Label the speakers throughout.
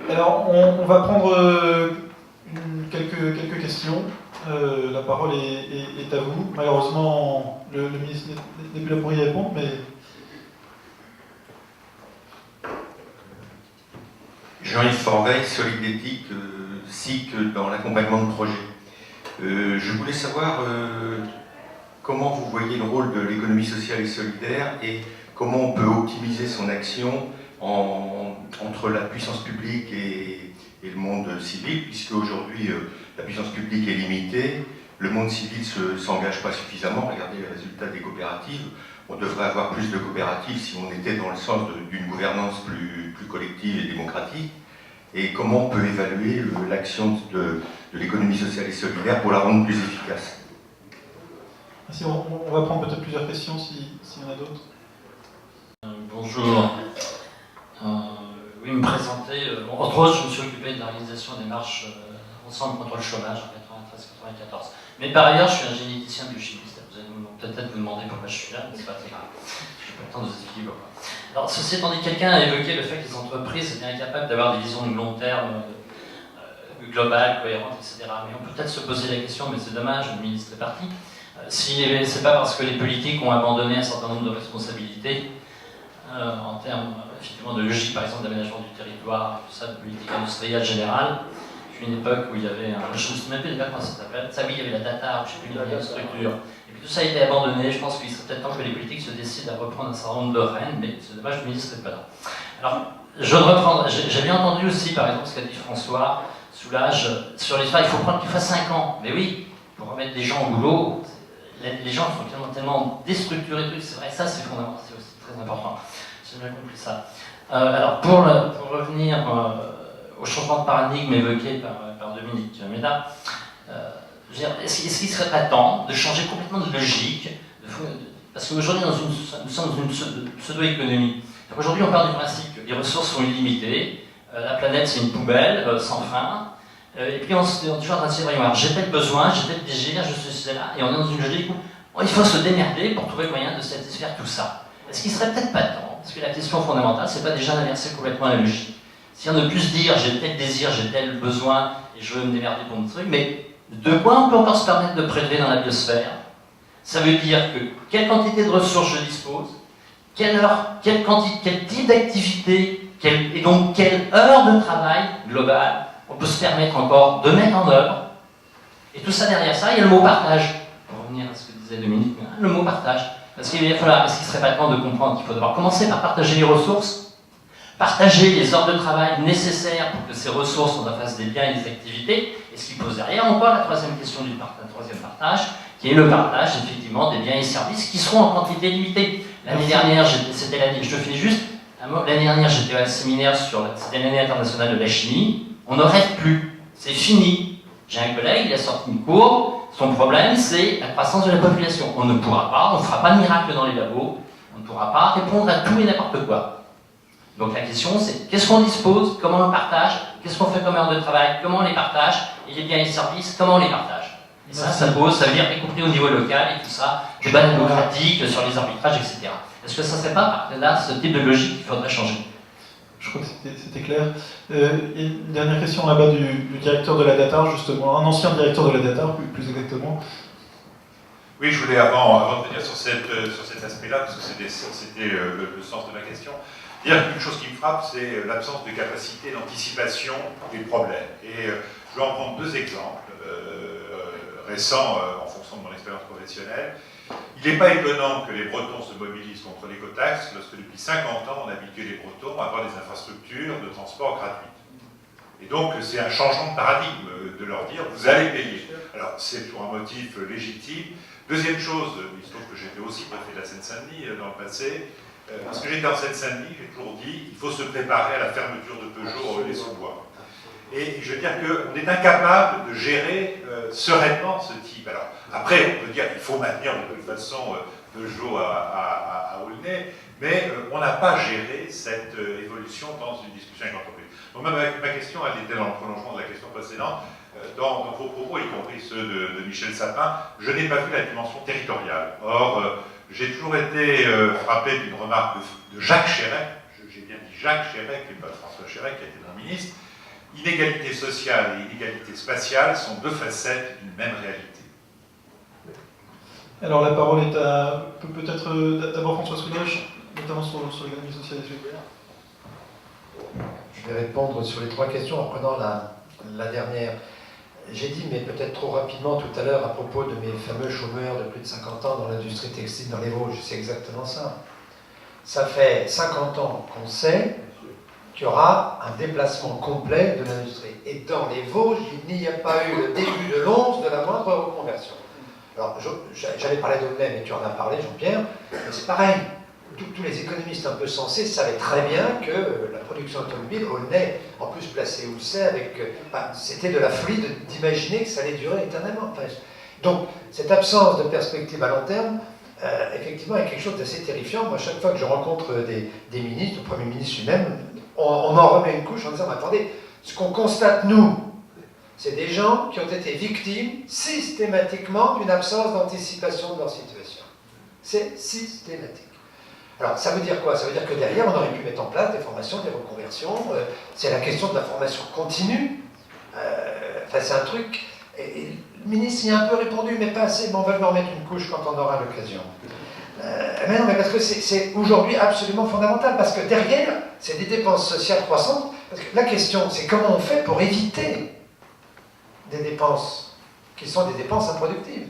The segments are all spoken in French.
Speaker 1: Alors, on va prendre quelques questions. La parole est à vous. Malheureusement, le ministre n'est plus là pour y répondre, mais...
Speaker 2: Jean-Yves Forveille, Solidétique, SIC dans l'accompagnement de projet. Je voulais savoir comment vous voyez le rôle de l'économie sociale et solidaire et comment on peut optimiser son action entre la puissance publique et le monde civil, puisque aujourd'hui la puissance publique est limitée, le monde civil ne s'engage pas suffisamment. Regardez les résultats des coopératives. On devrait avoir plus de coopératives si on était dans le sens d'une gouvernance plus collective et démocratique. Et comment on peut évaluer l'action de l'économie sociale et solidaire pour la rendre plus efficace?
Speaker 1: Merci. On va prendre peut-être plusieurs questions s'il y en a d'autres.
Speaker 3: Bonjour. Oui, me présenter. Entre autres, je me suis occupé de l'organisation des marches ensemble contre le chômage en 93-94. Mais par ailleurs, je suis un généticien biochimiste. Vous allez peut-être vous demander pourquoi je suis là, mais c'est pas très grave. Je n'ai pas le temps de vous expliquer pourquoi. Alors, ceci étant dit, quelqu'un a évoqué le fait que les entreprises étaient incapables d'avoir des visions de long terme, globales, cohérentes, etc. Mais on peut peut-être se poser la question, mais c'est dommage, le ministre est parti. Si c'est pas parce que les politiques ont abandonné un certain nombre de responsabilités en termes effectivement de logique, par exemple d'aménagement du territoire, tout ça, de politique industrielle générale. Une époque où il y avait je ne me souviens plus déjà comment ça s'appelle. Ça oui, il y avait la data, je ne sais plus, il y avait une structure. Et puis tout ça a été abandonné. Je pense qu'il serait peut-être temps que les politiques se décident à reprendre un certain nombre de rênes, mais c'est dommage, le ministre n'est pas là. Alors, je reprends. J'ai bien entendu aussi, par exemple, ce qu'a dit François Soulage sur l'histoire. Il faut prendre qu'il fasse 5 ans. Mais oui, pour remettre des gens au boulot, les gens sont tellement déstructurés. C'est vrai, ça c'est fondamental, c'est aussi très important. J'ai bien compris ça. Alors, pour revenir au changement de paradigme évoqué par Dominique Méda, est-ce qu'il ne serait pas temps de changer complètement de logique parce qu'aujourd'hui, nous sommes dans une pseudo-économie. Aujourd'hui, on part du principe que les ressources sont illimitées, la planète c'est une poubelle sans fin, et puis on est toujours en train de se dire, j'ai tel besoin, j'ai tel désir, je suis là, et on est dans une logique où il faut se démerder pour trouver le moyen de satisfaire tout ça. Est-ce qu'il ne serait peut-être pas temps, parce que la question fondamentale, c'est pas déjà d'inverser complètement la logique. Si on ne peut se dire j'ai tel désir, j'ai tel besoin et je veux me démerder pour mon truc, mais de quoi on peut encore se permettre de prélever dans la biosphère? Ça veut dire que quelle quantité de ressources je dispose, quelle type d'activité, et donc quelle heure de travail globale on peut se permettre encore de mettre en œuvre. Et tout ça derrière ça, il y a le mot partage. Pour revenir à ce que disait Dominique, le mot partage. Parce qu'il va est-ce qu'il ne serait pas temps de comprendre qu'il faut devoir commencer par partager les ressources, partager les heures de travail nécessaires pour que ces ressources on en fasse des biens et des activités, et ce qui pose derrière encore la troisième question du troisième partage, qui est le partage effectivement des biens et services qui seront en quantité limitée. L'année dernière, c'était l'année, je te finis juste, l'année dernière j'étais à un séminaire c'était l'année internationale de la chimie, on ne rêve plus, c'est fini. J'ai un collègue, il a sorti une courbe, son problème c'est la croissance de la population. On ne pourra pas, on ne fera pas de miracle dans les labos, on ne pourra pas répondre à tout et n'importe quoi. Donc la question c'est, qu'est-ce qu'on dispose, comment on le partage, qu'est-ce qu'on fait comme heure de travail, comment on les partage, et les biens et les services, comment on les partage. Et ça veut dire, y compris au niveau local et tout ça, débat démocratique sur les arbitrages, etc. Est-ce que ça ne serait pas là ce type de logique qu'il faudrait changer?
Speaker 1: Je crois que c'était clair. Et une dernière question là-bas du directeur de la data, justement, un ancien directeur de la data, plus exactement.
Speaker 4: Oui, je voulais avant de venir sur cet aspect-là, parce que c'était le sens de ma question, dire qu'une chose qui me frappe, c'est l'absence de capacité d'anticipation des problèmes. Et je vais en prendre 2 exemples récents en fonction de mon expérience professionnelle. Il n'est pas étonnant que les Bretons se mobilisent contre l'écotaxe lorsque depuis 50 ans on a habitué les Bretons à avoir des infrastructures de transport gratuites. Et donc c'est un changement de paradigme de leur dire vous allez payer. Alors c'est pour un motif légitime. Deuxième chose, il se trouve que j'étais aussi préfet de la Seine-Saint-Denis dans le passé. Parce que j'étais en Seine-Saint-Denis, j'ai toujours dit il faut se préparer à la fermeture de Peugeot les sous-bois. Et je veux dire qu'on est incapable de gérer sereinement ce type. Alors, après, on peut dire qu'il faut maintenir de toute façon Peugeot à Aulnay, mais on n'a pas géré cette évolution dans une discussion avec l'entreprise. Donc ma question, elle était dans le prolongement de la question précédente. Dans vos propos, y compris ceux de Michel Sapin, je n'ai pas vu la dimension territoriale. Or, j'ai toujours été frappé d'une remarque de Jacques Chirac, j'ai bien dit Jacques Chirac, et pas François Chirac, qui a été mon ministre, Inégalité sociale et inégalité spatiale sont deux facettes d'une même réalité.
Speaker 1: Alors la parole est à peut-être d'abord François Soulage, notamment sur l'économie sociale et solidaire.
Speaker 5: Je vais répondre sur les 3 questions en prenant la dernière. J'ai dit, mais peut-être trop rapidement tout à l'heure, à propos de mes fameux chômeurs de plus de 50 ans dans l'industrie textile dans les Vosges, c'est exactement ça. Ça fait 50 ans qu'on sait qu'il y aura un déplacement complet de l'industrie. Et dans les Vosges, il n'y a pas eu le début de l'once de la moindre reconversion. Alors, j'allais parler d'Aulnay, mais tu en as parlé, Jean-Pierre, mais c'est pareil. Tous les économistes un peu sensés savaient très bien que la production automobile, Aulnay, en plus placé où c'est, c'était de la folie d'imaginer que ça allait durer éternellement. Enfin, donc, cette absence de perspective à long terme, effectivement, est quelque chose d'assez terrifiant. Moi, chaque fois que je rencontre des ministres, le Premier ministre lui-même, on m'en remet une couche en disant, mais attendez, ce qu'on constate, nous, c'est des gens qui ont été victimes systématiquement d'une absence d'anticipation de leur situation. C'est systématique. Alors, ça veut dire quoi? Ça veut dire que derrière, on aurait pu mettre en place des formations, des reconversions. C'est la question de la formation continue. Enfin, c'est un truc... Et le ministre y a un peu répondu, mais pas assez. Mais on va lui en mettre une couche quand on aura l'occasion. Mais non, mais parce que c'est aujourd'hui absolument fondamental. Parce que derrière, c'est des dépenses sociales croissantes. Parce que la question, c'est comment on fait pour éviter des dépenses qui sont des dépenses improductives.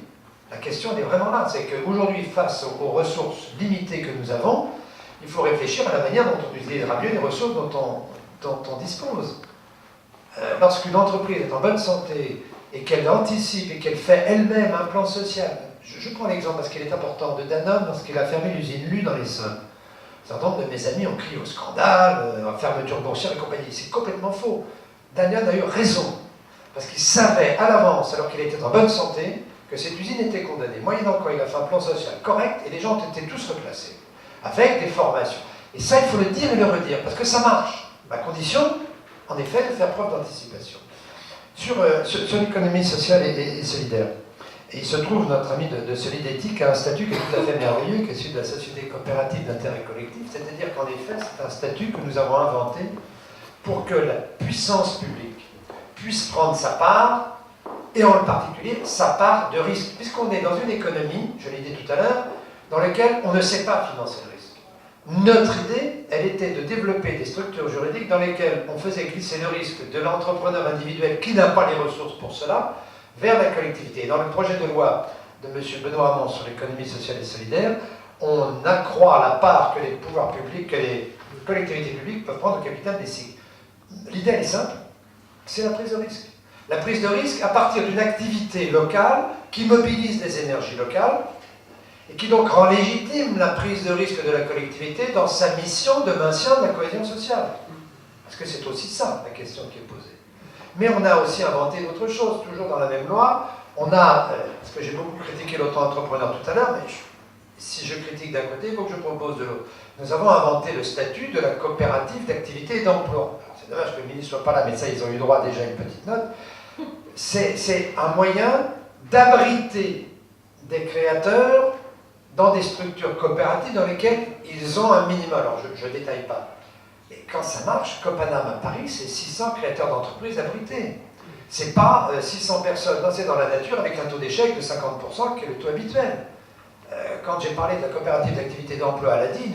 Speaker 5: La question, elle est vraiment là. C'est qu'aujourd'hui, face aux ressources limitées que nous avons, il faut réfléchir à la manière dont on utilisera mieux les ressources dont on dispose. Lorsqu'une entreprise est en bonne santé et qu'elle anticipe et qu'elle fait elle-même un plan social, je prends l'exemple parce qu'il est important de Danone lorsqu'il a fermé l'usine Lu dans l'Essonne. Un certain nombre de mes amis ont crié au scandale, fermeture boursière et compagnie. C'est complètement faux. Danone a eu raison. Parce qu'il savait à l'avance, alors qu'il était en bonne santé, que cette usine était condamnée. Moyennant quoi, il a fait un plan social correct et les gens ont été tous replacés, avec des formations. Et ça, il faut le dire et le redire, parce que ça marche, à condition, en effet, de faire preuve d'anticipation. Sur l'économie sociale et solidaire, et il se trouve, notre ami de Solidéthique a un statut qui est tout à fait merveilleux, qui est celui de la société coopérative d'intérêt collectif, c'est-à-dire qu'en effet, c'est un statut que nous avons inventé pour que la puissance publique puisse prendre sa part, et en particulier sa part de risque, puisqu'on est dans une économie, je l'ai dit tout à l'heure, dans laquelle on ne sait pas financer le risque. Notre idée, elle était de développer des structures juridiques dans lesquelles on faisait glisser le risque de l'entrepreneur individuel qui n'a pas les ressources pour cela, vers la collectivité. Et dans le projet de loi de M. Benoît Hamon sur l'économie sociale et solidaire, on accroît la part que les pouvoirs publics, que les collectivités publiques peuvent prendre au capital des cycles. L'idée, elle est simple, c'est la prise de risque. La prise de risque à partir d'une activité locale qui mobilise les énergies locales et qui donc rend légitime la prise de risque de la collectivité dans sa mission de maintien de la cohésion sociale. Parce que c'est aussi ça la question qui est posée. Mais on a aussi inventé d'autres choses, toujours dans la même loi. On a, parce que j'ai beaucoup critiqué l'auto-entrepreneur tout à l'heure, mais si je critique d'un côté, il faut que je propose de l'autre. Nous avons inventé le statut de la coopérative d'activité et d'emploi. C'est dommage que le ministre ne soit pas là, mais ça, ils ont eu droit déjà à une petite note. C'est un moyen d'abriter des créateurs dans des structures coopératives dans lesquelles ils ont un minimum. Alors, je ne détaille pas. Et quand ça marche, Copanam à Paris, c'est 600 créateurs d'entreprises abrités. C'est pas 600 personnes lancées dans la nature avec un taux d'échec de 50% qui est le taux habituel. Quand j'ai parlé de la coopérative d'activité d'emploi à l'ADI,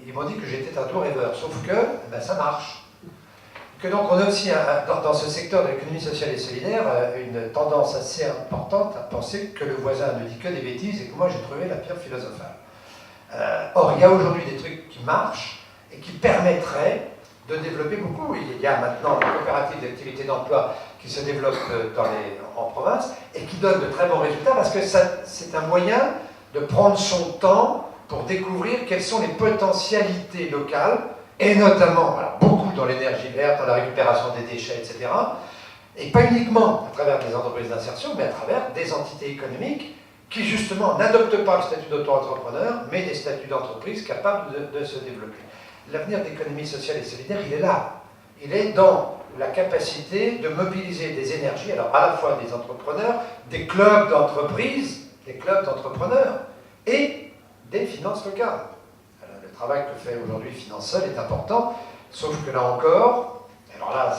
Speaker 5: ils m'ont dit que j'étais un taux rêveur. Sauf que ça marche. Que donc on a aussi, dans ce secteur de l'économie sociale et solidaire, une tendance assez importante à penser que le voisin ne dit que des bêtises et que moi j'ai trouvé la pierre philosophale. Or, il y a aujourd'hui des trucs qui marchent et qui permettraient de développer beaucoup. Il y a maintenant des coopératives d'activité d'emploi qui se développent en province et qui donnent de très bons résultats parce que c'est un moyen de prendre son temps pour découvrir quelles sont les potentialités locales et notamment, alors beaucoup dans l'énergie verte, dans la récupération des déchets, etc. Et pas uniquement à travers des entreprises d'insertion, mais à travers des entités économiques qui justement n'adoptent pas le statut d'auto-entrepreneur, mais des statuts d'entreprise capables de se développer. L'avenir de l'économie sociale et solidaire, il est là. Il est dans la capacité de mobiliser des énergies, alors à la fois des entrepreneurs, des clubs d'entreprises, des clubs d'entrepreneurs, et des finances locales. Alors, le travail que fait aujourd'hui Finance Seul est important, sauf que là encore, alors là,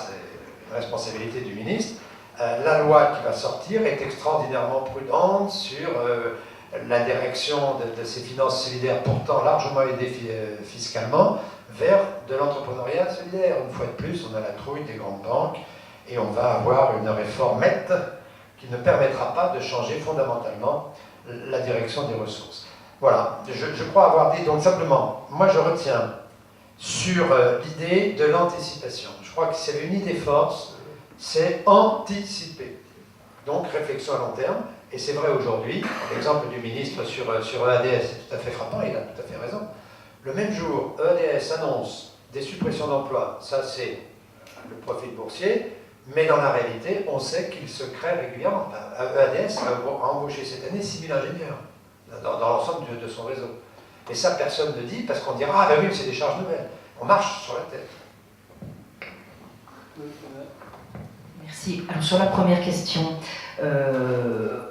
Speaker 5: responsabilité du ministre, la loi qui va sortir est extraordinairement prudente sur la direction de ces finances solidaires, pourtant largement aidées fiscalement, vers de l'entrepreneuriat solidaire. Une fois de plus, on a la trouille des grandes banques et on va avoir une réformette qui ne permettra pas de changer fondamentalement la direction des ressources. Voilà, je crois avoir dit, donc simplement, moi je retiens sur l'idée de l'anticipation. Je crois que c'est une idée force, c'est anticiper. Donc réflexion à long terme, et c'est vrai aujourd'hui, l'exemple du ministre sur EADS est tout à fait frappant, il a tout à fait raison. Le même jour, EADS annonce des suppressions d'emplois, ça c'est le profil boursier, mais dans la réalité, on sait qu'il se crée régulièrement. EADS a embauché cette année 6 000 ingénieurs dans l'ensemble de son réseau. Et ça, personne ne dit, parce qu'on dira, ah ben oui, c'est des charges nouvelles. On marche sur la tête.
Speaker 6: Merci. Alors sur la première question,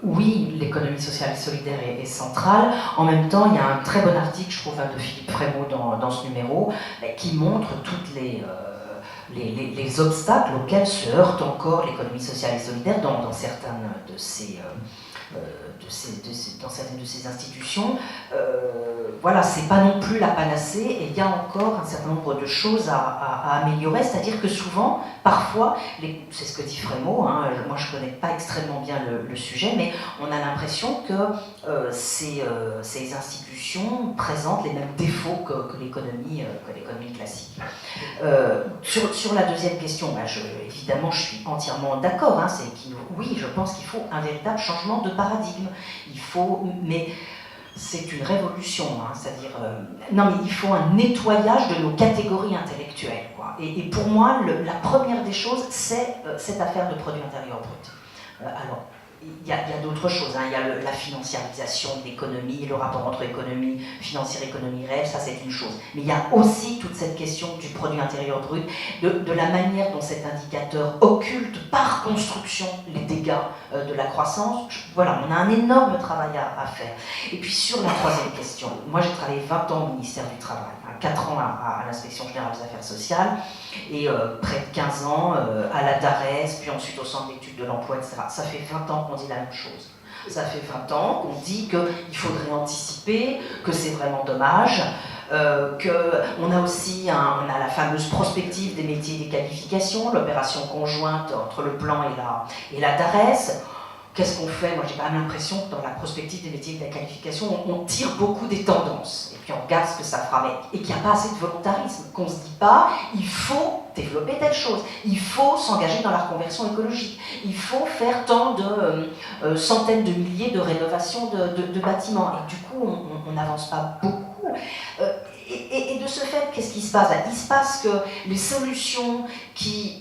Speaker 6: oui, l'économie sociale et solidaire est centrale. En même temps, il y a un très bon article, je trouve, de Philippe Frémaux dans ce numéro, qui montre toutes les obstacles auxquels se heurte encore l'économie sociale et solidaire dans certaines de ces institutions. Voilà, c'est pas non plus la panacée, et il y a encore un certain nombre de choses à améliorer, c'est-à-dire que souvent, parfois, c'est ce que dit Frémaux, hein, moi je connais pas extrêmement bien le sujet, mais on a l'impression que ces institutions présentent les mêmes défauts que l'économie classique. Sur la deuxième question, évidemment je suis entièrement d'accord, hein, oui, je pense qu'il faut un véritable changement de paradigme, mais c'est une révolution, hein, c'est-à-dire, non mais il faut un nettoyage de nos catégories intellectuelles, quoi. Et pour moi, la première des choses, c'est cette affaire de produit intérieur brut. Alors, il y a d'autres choses, hein. Il y a la financiarisation de l'économie, le rapport entre économie financière et économie réelle, ça c'est une chose. Mais il y a aussi toute cette question du produit intérieur brut, de la manière dont cet indicateur occulte par construction les dégâts de la croissance. Voilà, on a un énorme travail à faire. Et puis sur la troisième question, moi j'ai travaillé 20 ans au ministère du Travail, 4 ans à l'Inspection Générale des Affaires Sociales, et près de 15 ans à la DARES, puis ensuite au Centre d'études de l'emploi, etc. Ça fait 20 ans qu'on dit la même chose. Ça fait 20 ans qu'on dit qu'il faudrait anticiper, que c'est vraiment dommage, qu'on a aussi on a la fameuse prospective des métiers et des qualifications, l'opération conjointe entre le plan et la DARES. Qu'est-ce qu'on fait? Moi j'ai quand même l'impression que dans la prospective des métiers et de la qualification, on tire beaucoup des tendances, et puis on regarde ce que ça fera, et qu'il n'y a pas assez de volontarisme, qu'on ne se dit pas, il faut développer telle chose, il faut s'engager dans la reconversion écologique, il faut faire tant de centaines de milliers de rénovations de bâtiments, et du coup on n'avance pas beaucoup. Et de ce fait, qu'est-ce qui se passe? Il se passe que les solutions qui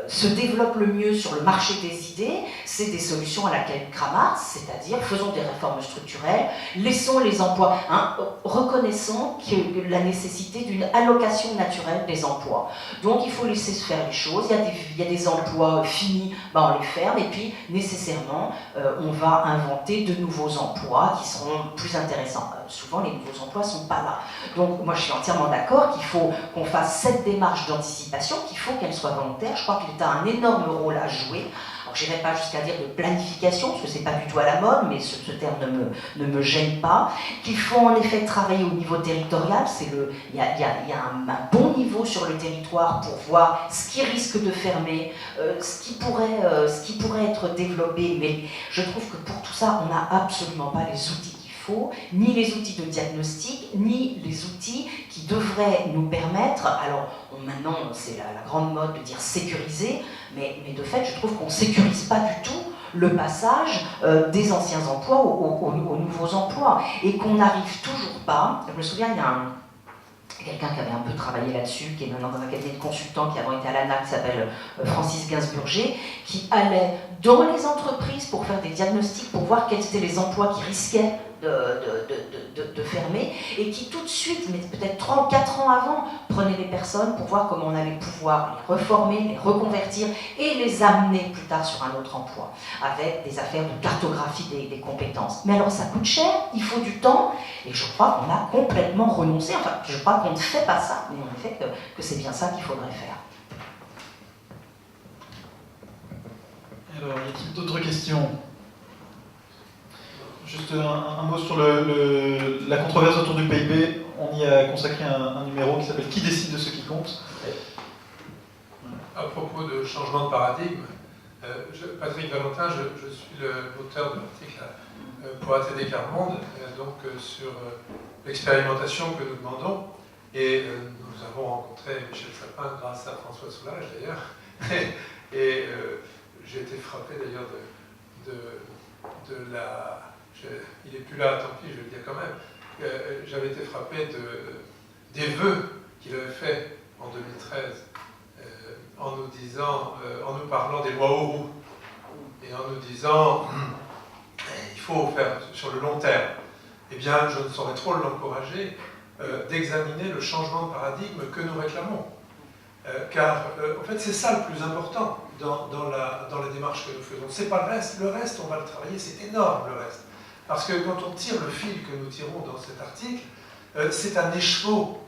Speaker 6: se développent le mieux sur le marché des idées, c'est des solutions à laquelle Kramart, c'est-à-dire faisons des réformes structurelles, laissons les emplois, reconnaissons la nécessité d'une allocation naturelle des emplois. Donc il faut laisser se faire les choses, il y a des emplois finis, on les ferme, et puis nécessairement on va inventer de nouveaux emplois qui seront plus intéressants. Souvent les nouveaux emplois ne sont pas là. Donc moi je suis entièrement d'accord qu'il faut qu'on fasse cette démarche d'anticipation, qu'il faut qu'elle soit volontaire. Je crois que l'État a un énorme rôle à jouer. Alors je n'irai pas jusqu'à dire de planification, parce que ce n'est pas du tout à la mode, mais ce terme ne me gêne pas. Qu'il faut en effet travailler au niveau territorial, il y a un bon niveau sur le territoire pour voir ce qui risque de fermer, ce qui pourrait être développé, mais je trouve que pour tout ça, on n'a absolument pas les outils qu'il faut, ni les outils de diagnostic, ni les outils qui devraient nous permettre, alors maintenant c'est la grande mode de dire sécuriser, mais de fait je trouve qu'on ne sécurise pas du tout le passage des anciens emplois aux nouveaux emplois, et qu'on n'arrive toujours pas. Je me souviens, il y a quelqu'un qui avait un peu travaillé là-dessus, qui est maintenant dans un cabinet de consultants qui avant été à l'ANAC, qui s'appelle Francis Gainsburger, qui allait dans les entreprises pour faire des diagnostics, pour voir quels étaient les emplois qui risquaient de fermer, et qui tout de suite, mais peut-être 3 ou 4 ans avant, prenait les personnes pour voir comment on allait pouvoir les reformer, les reconvertir et les amener plus tard sur un autre emploi, avec des affaires de cartographie des compétences. Mais alors ça coûte cher, il faut du temps, et je crois qu'on a complètement renoncé, enfin je crois qu'on ne fait pas ça, mais en effet que c'est bien ça qu'il faudrait faire.
Speaker 1: Alors, y a-t-il d'autres questions? Juste un mot sur la controverse autour du PIB. On y a consacré un numéro qui s'appelle « Qui décide de ce qui compte ?»
Speaker 7: À propos de changement de paradigme, Patrick Valentin, je suis l'auteur de l'article pour ATD Quart Monde, donc sur l'expérimentation que nous demandons. Et nous avons rencontré Michel Sapin grâce à François Soulage d'ailleurs. Et j'ai été frappé d'ailleurs de la... il n'est plus là, tant pis, je vais le dire quand même. J'avais été frappé des vœux qu'il avait fait en 2013 en nous disant, en nous parlant des lois Auroux et en nous disant il faut faire sur le long terme. Eh bien, je ne saurais trop l'encourager d'examiner le changement de paradigme que nous réclamons. Car, en fait, c'est ça le plus important dans la démarche que nous faisons. C'est pas le reste. Le reste, on va le travailler. C'est énorme, le reste. Parce que quand on tire le fil que nous tirons dans cet article, c'est un écheveau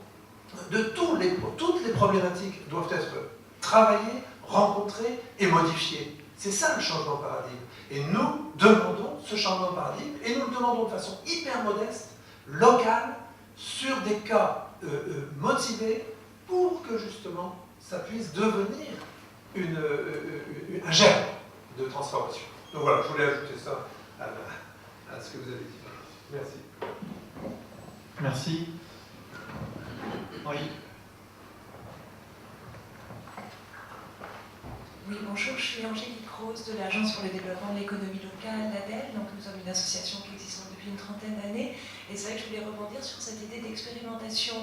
Speaker 7: de toutes les problématiques doivent être travaillées, rencontrées et modifiées. C'est ça le changement de paradigme. Et nous demandons ce changement de paradigme, et nous le demandons de façon hyper modeste, locale, sur des cas motivés, pour que justement ça puisse devenir un germe de transformation. Donc voilà, je voulais ajouter ça à ce que vous avez dit. Merci.
Speaker 1: Merci. Oui.
Speaker 8: Oui, bonjour, je suis Angélique Rose de l'Agence pour le développement de l'économie locale, l'ADEL. Donc nous sommes une association qui existe depuis une trentaine d'années. Et c'est vrai que je voulais rebondir sur cette idée d'expérimentation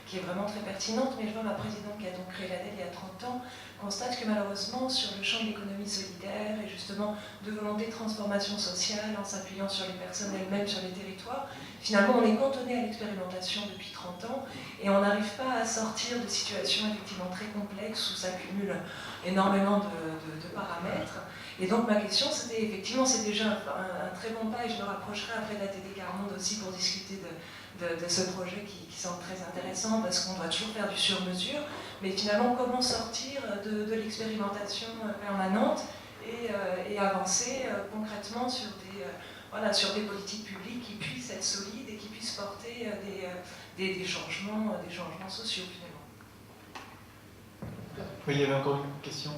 Speaker 8: qui est vraiment très pertinente. Mais je vois ma présidente qui a donc créé l'ADEL il y a 30 ans, constate que malheureusement sur le champ de l'économie solidaire et justement de volonté de transformation sociale en s'appuyant sur les personnes elles-mêmes, sur les territoires, finalement on est cantonné à l'expérimentation depuis 30 ans et on n'arrive pas à sortir de situations effectivement très complexes où s'accumulent énormément de paramètres. Et donc ma question c'était effectivement, c'est déjà un très bon pas et je me rapprocherai après d'ATD Quart Monde aussi pour discuter de ce projet qui semble très intéressant parce qu'on doit toujours faire du sur-mesure, mais finalement comment sortir de l'expérimentation permanente et avancer concrètement sur des politiques publiques qui puissent être solides et qui puissent porter des changements sociaux finalement.
Speaker 1: Oui, il y avait encore une question.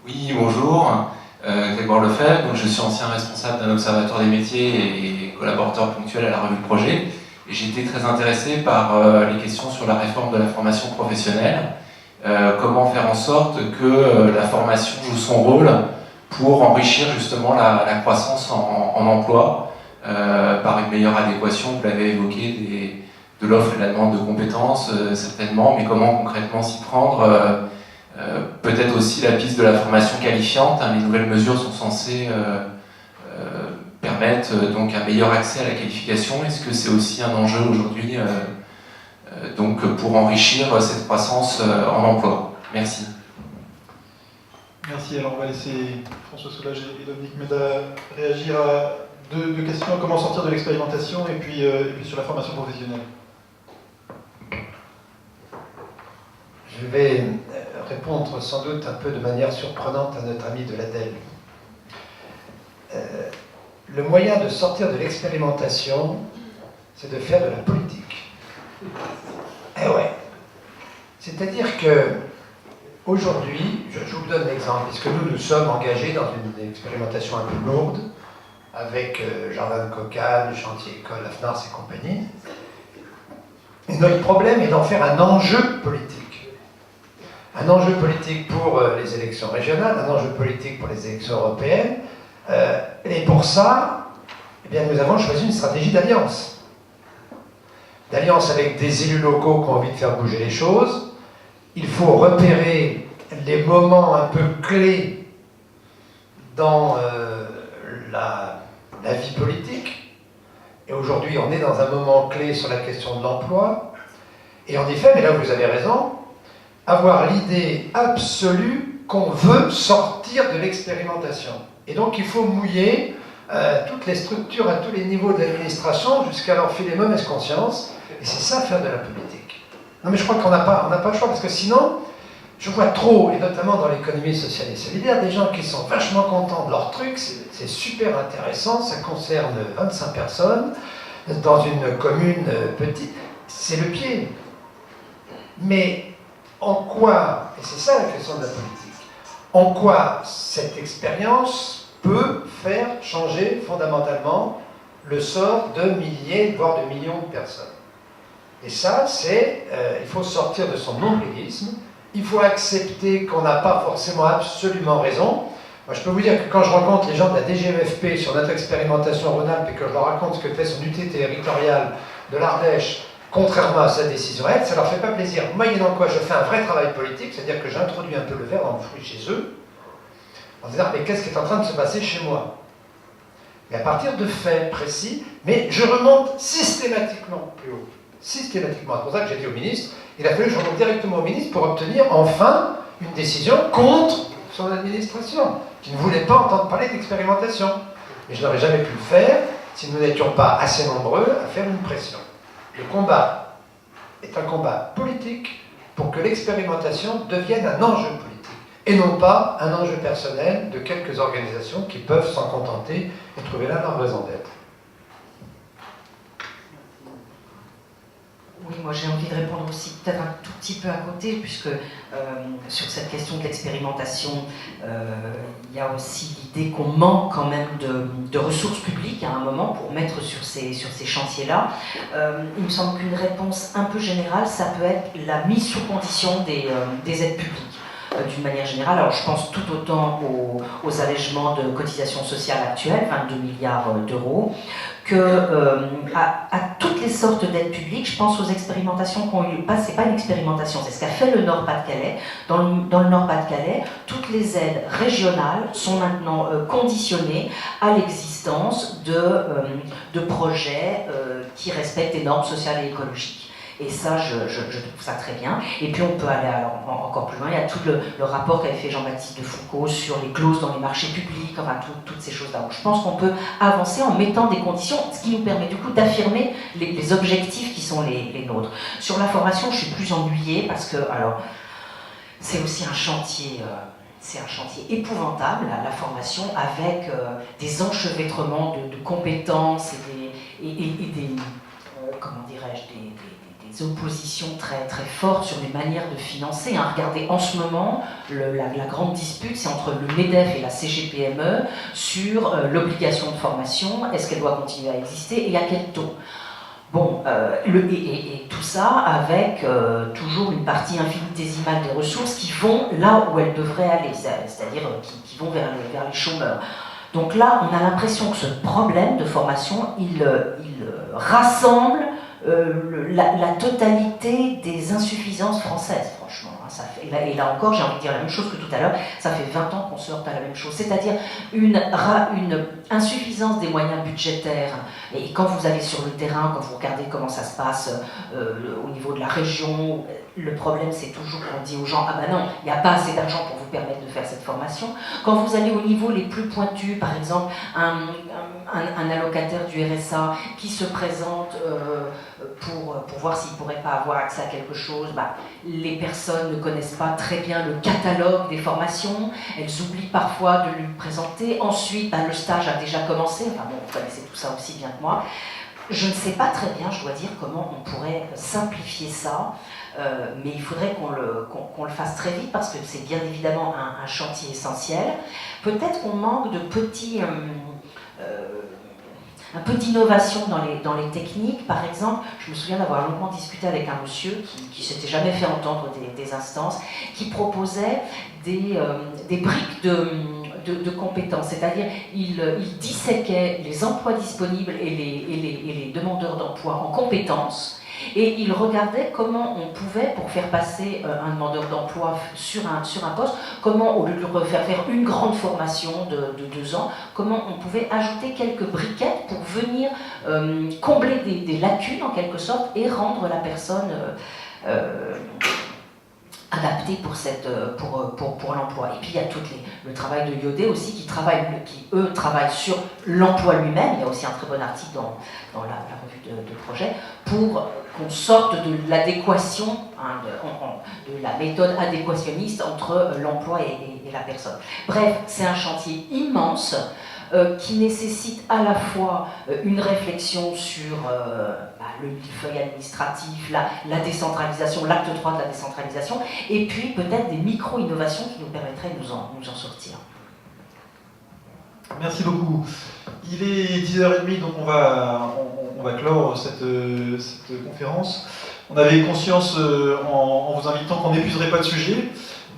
Speaker 9: Oui, bonjour. Grégoire Lefebvre, donc je suis ancien responsable d'un observatoire des métiers et collaborateur ponctuel à la revue Projet. Et j'ai été très intéressé par les questions sur la réforme de la formation professionnelle. Comment faire en sorte que la formation joue son rôle pour enrichir justement la croissance en emploi par une meilleure adéquation, vous l'avez évoqué, de l'offre et de la demande de compétences, certainement, mais comment concrètement s'y prendre peut-être aussi la piste de la formation qualifiante. Les nouvelles mesures sont censées permettre donc un meilleur accès à la qualification. Est-ce que c'est aussi un enjeu aujourd'hui donc pour enrichir cette croissance en emploi? Merci.
Speaker 1: Merci. Alors on va laisser François Soulage et Dominique Méda réagir à deux questions. Comment sortir de l'expérimentation et puis sur la formation professionnelle.
Speaker 5: Je vais répondre sans doute un peu de manière surprenante à notre ami de l'ADEL. Le moyen de sortir de l'expérimentation, c'est de faire de la politique. Eh ouais. C'est-à-dire que aujourd'hui, je vous donne l'exemple, puisque nous sommes engagés dans une expérimentation un peu lourde, avec Jardin de Coca, le chantier école, la FNARS et compagnie. Et notre problème est d'en faire un enjeu politique. Un enjeu politique pour les élections régionales, un enjeu politique pour les élections européennes. Et pour ça, eh bien, nous avons choisi une stratégie d'alliance. D'alliance avec des élus locaux qui ont envie de faire bouger les choses. Il faut repérer les moments un peu clés dans la vie politique. Et aujourd'hui, on est dans un moment clé sur la question de l'emploi. Et en effet, mais là vous avez raison, avoir l'idée absolue qu'on veut sortir de l'expérimentation. Et donc il faut mouiller toutes les structures à tous les niveaux de l'administration jusqu'à leur filer mauvaise conscience. Et c'est ça faire de la politique. Non mais je crois qu'on n'a pas le choix, parce que sinon, Je vois trop, et notamment dans l'économie sociale et solidaire, des gens qui sont vachement contents de leur truc, c'est super intéressant, ça concerne 25 personnes, dans une commune petite, c'est le pied. Mais en quoi, et c'est ça la question de la politique, en quoi cette expérience peut faire changer fondamentalement le sort de milliers, voire de millions de personnes. Et ça, c'est, il faut sortir de son nombrilisme, il faut accepter qu'on n'a pas forcément absolument raison. Moi, je peux vous dire que quand je rencontre les gens de la DGEFP sur notre expérimentation Rhône-Alpes et que je leur raconte ce que fait son unité territoriale de l'Ardèche, contrairement à sa décision, ça ne leur fait pas plaisir. Moyennant quoi, je fais un vrai travail politique, c'est-à-dire que j'introduis un peu le verre dans le fruit chez eux, en disant, mais qu'est-ce qui est en train de se passer chez moi? Et à partir de faits précis, mais je remonte systématiquement plus haut. Systématiquement. C'est pour ça que j'ai dit au ministre, il a fallu que je remonte directement au ministre pour obtenir enfin une décision contre son administration, qui ne voulait pas entendre parler d'expérimentation. Et je n'aurais jamais pu le faire si nous n'étions pas assez nombreux à faire une pression. Le combat est un combat politique pour que l'expérimentation devienne un enjeu politique, et non pas un enjeu personnel de quelques organisations qui peuvent s'en contenter et trouver là leur raison d'être.
Speaker 6: Oui, moi j'ai envie de répondre aussi peut-être un tout petit peu à côté, puisque sur cette question de l'expérimentation, il y a aussi l'idée qu'on manque quand même de ressources publiques à un moment pour mettre sur ces chantiers-là. Il me semble qu'une réponse un peu générale, ça peut être la mise sous condition des aides publiques. D'une manière générale, alors je pense tout autant aux allègements de cotisations sociales actuelles, 22 milliards d'euros, à toutes les sortes d'aides publiques. Je pense aux expérimentations qui ont eu, c'est pas une expérimentation, c'est ce qu'a fait le Nord-Pas-de-Calais. Dans le Nord-Pas-de-Calais, toutes les aides régionales sont maintenant conditionnées à l'existence de projets qui respectent les normes sociales et écologiques. Et ça, je trouve ça très bien. Et puis on peut aller encore plus loin. Il y a tout le rapport qu'avait fait Jean-Baptiste de Foucault sur les clauses dans les marchés publics, enfin toutes ces choses-là. Donc je pense qu'on peut avancer en mettant des conditions, ce qui nous permet du coup d'affirmer les objectifs qui sont les nôtres. Sur la formation, je suis plus ennuyée parce que, alors, c'est aussi un chantier... c'est un chantier épouvantable, la formation, avec des enchevêtrements de compétences et des comment dirais-je, des oppositions très, très fortes sur les manières de financer. Regardez, en ce moment, la grande dispute, c'est entre le MEDEF et la CGPME sur l'obligation de formation. Est-ce qu'elle doit continuer à exister et à quel taux? Bon, et tout ça avec toujours une partie infinitésimale des ressources qui vont là où elles devraient aller, c'est-à-dire qui vont vers les chômeurs. Donc là, on a l'impression que ce problème de formation, il rassemble la totalité des insuffisances françaises, franchement. Ça fait, et là encore, j'ai envie de dire la même chose que tout à l'heure, ça fait 20 ans qu'on se heurte à la même chose, c'est-à-dire une insuffisance des moyens budgétaires. Et quand vous allez sur le terrain, quand vous regardez comment ça se passe au niveau de la région, le problème c'est toujours qu'on dit aux gens « Ah ben non, il n'y a pas assez d'argent pour vous permettre de faire cette formation ». Quand vous allez au niveau les plus pointus, par exemple un allocataire du RSA qui se présente pour voir s'il ne pourrait pas avoir accès à quelque chose, les personnes ne connaissent pas très bien le catalogue des formations, elles oublient parfois de lui présenter. Ensuite, le stage a déjà commencé, enfin bon, vous connaissez tout ça aussi bien que moi. Je ne sais pas très bien, je dois dire, comment on pourrait simplifier ça, mais il faudrait qu'on le fasse très vite parce que c'est bien évidemment un chantier essentiel. Peut-être qu'on manque de petits... un peu d'innovation dans les techniques. Par exemple, je me souviens d'avoir longuement discuté avec un monsieur qui s'était jamais fait entendre des instances, qui proposait des briques de compétences, c'est-à-dire il disséquait les emplois disponibles et les demandeurs d'emploi en compétences, et il regardait comment on pouvait, pour faire passer un demandeur d'emploi sur un poste, comment, au lieu de lui faire faire une grande formation de 2 ans, comment on pouvait ajouter quelques briquettes pour venir combler des lacunes en quelque sorte et rendre la personne adaptés pour l'emploi. Et puis il y a le travail de Yodé aussi qui eux travaillent sur l'emploi lui-même. Il y a aussi un très bon article dans la revue de projet pour qu'on sorte de l'adéquation, de la méthode adéquationniste entre l'emploi et la personne. Bref, c'est un chantier immense qui nécessite à la fois une réflexion sur le millefeuille administratif, la décentralisation, l'acte 3 de la décentralisation, et puis peut-être des micro-innovations qui nous permettraient de nous en sortir.
Speaker 1: Merci beaucoup. Il est 10h30, donc on va clore cette conférence. On avait conscience, en vous invitant, qu'on n'épuiserait pas de sujet,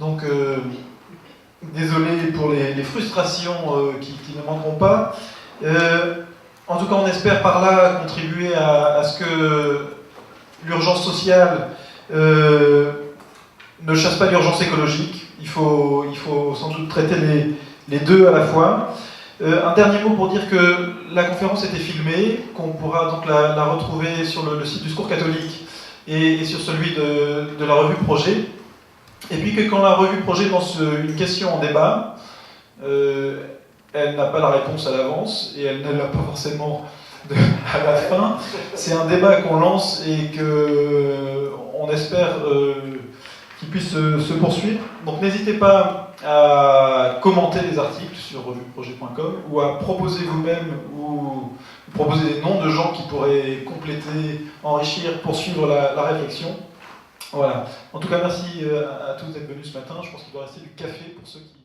Speaker 1: donc désolé pour les frustrations qui ne manqueront pas. En tout cas, on espère par là contribuer à ce que l'urgence sociale ne chasse pas l'urgence écologique. Il faut sans doute traiter les deux à la fois. Un dernier mot pour dire que la conférence était filmée, qu'on pourra donc la retrouver sur le site du Secours catholique et sur celui de la revue Projet. Et puis que quand la revue Projet lance une question en débat, elle n'a pas la réponse à l'avance et elle ne l'a pas forcément à la fin. C'est un débat qu'on lance et qu'on espère qu'il puisse se poursuivre. Donc n'hésitez pas à commenter les articles sur revueprojet.com ou à proposer vous-même ou proposer des noms de gens qui pourraient compléter, enrichir, poursuivre la réflexion. Voilà. En tout cas, merci à tous d'être venus ce matin. Je pense qu'il doit rester du café pour ceux qui...